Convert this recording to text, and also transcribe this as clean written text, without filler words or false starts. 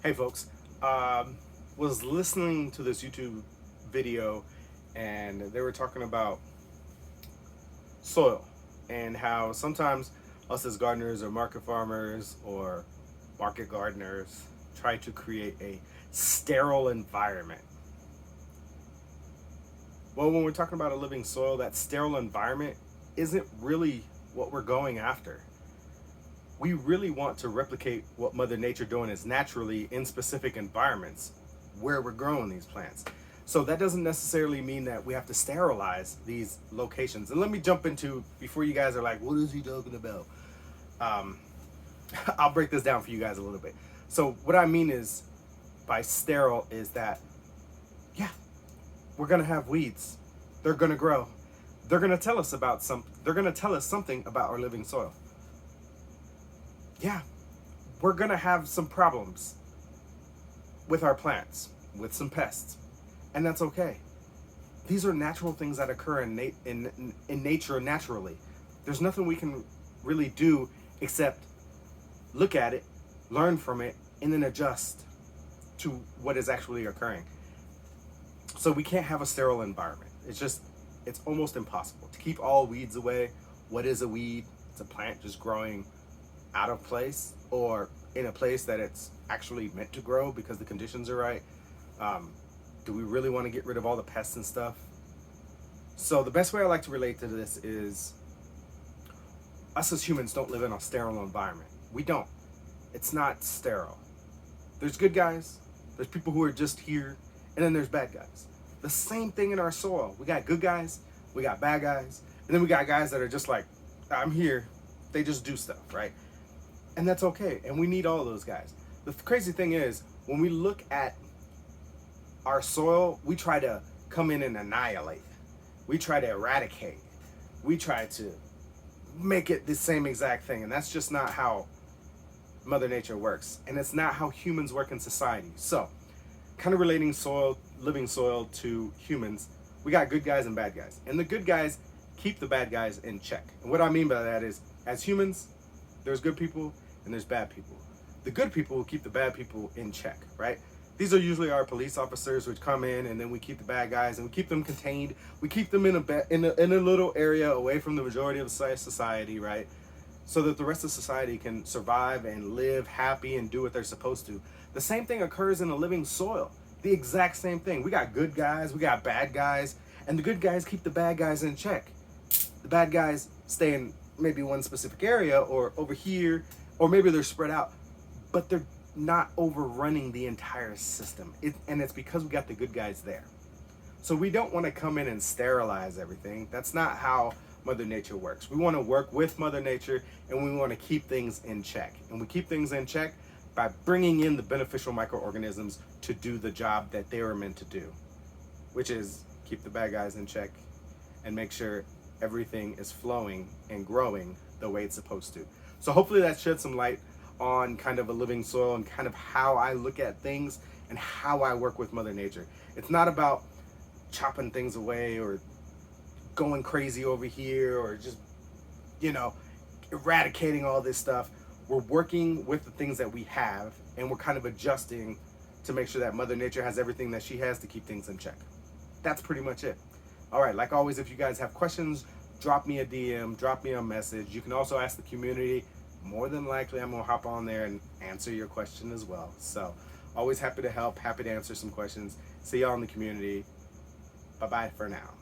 Hey folks, was listening to this YouTube video and they were talking about soil and how sometimes us as gardeners or market farmers or market gardeners try to create a sterile environment. Well, when we're talking about a living soil, that sterile environment isn't really what we're going after. We really want to replicate what Mother Nature doing is naturally in specific environments where we're growing these plants. So that doesn't necessarily mean that we have to sterilize these locations. And let me jump into, before you guys are like, what is he talking about? Um, I'll break this down for you guys a little bit. So what I mean is by sterile is that, yeah, we're gonna have weeds. They're gonna grow. They're gonna tell us they're gonna tell us something about our living soil. Yeah, we're gonna have some problems with our plants, with some pests, and that's okay. These are natural things that occur in nature naturally. There's nothing we can really do except look at it, learn from it, and then adjust to what is actually occurring. So we can't have a sterile environment. It's almost impossible to keep all weeds away. What is a weed? It's a plant just growing out of place or in a place that it's actually meant to grow because the conditions are right. Do we really want to get rid of all the pests and stuff? So the best way I like to relate to this is us as humans don't live in a sterile environment. We don't. It's not sterile. There's good guys, there's people who are just here, and then there's bad guys. The same thing in our soil. We got good guys, we got bad guys, and then we got guys that are just like, I'm here. They just do stuff, right? And that's okay. And we need all those guys. The crazy thing is, when we look at our soil, we try to come in and annihilate it. We try to eradicate it. We try to make it the same exact thing. And that's just not how Mother Nature works. And it's not how humans work in society. So, kind of relating living soil to humans, we got good guys and bad guys. And the good guys keep the bad guys in check. And what I mean by that is, as humans, there's good people and there's bad people. The good people will keep the bad people in check, right? These are usually our police officers, which come in, and then we keep the bad guys and we keep them contained. We keep them in a little area away from the majority of society, right? So that the rest of society can survive and live happy and do what they're supposed to. The same thing occurs in a living soil. The exact same thing. We got good guys, we got bad guys, and the good guys keep the bad guys in check. The bad guys stay in maybe one specific area or over here, or maybe they're spread out, but they're not overrunning the entire system. And it's because we got the good guys there. So we don't want to come in and sterilize everything. That's not how Mother Nature works. We want to work with Mother Nature, and we want to keep things in check. And we keep things in check by bringing in the beneficial microorganisms to do the job that they were meant to do, which is keep the bad guys in check and make sure everything is flowing and growing the way it's supposed to. So hopefully that shed some light on kind of a living soil and kind of how I look at things and how I work with Mother Nature. It's not about chopping things away or going crazy over here or just, eradicating all this stuff. We're working with the things that we have, and we're kind of adjusting to make sure that Mother Nature has everything that she has to keep things in check. That's pretty much it. All right, like always, if you guys have questions, drop me a DM, drop me a message. You can also ask the community. More than likely, I'm gonna hop on there and answer your question as well. So always happy to help, happy to answer some questions. See y'all in the community. Bye-bye for now.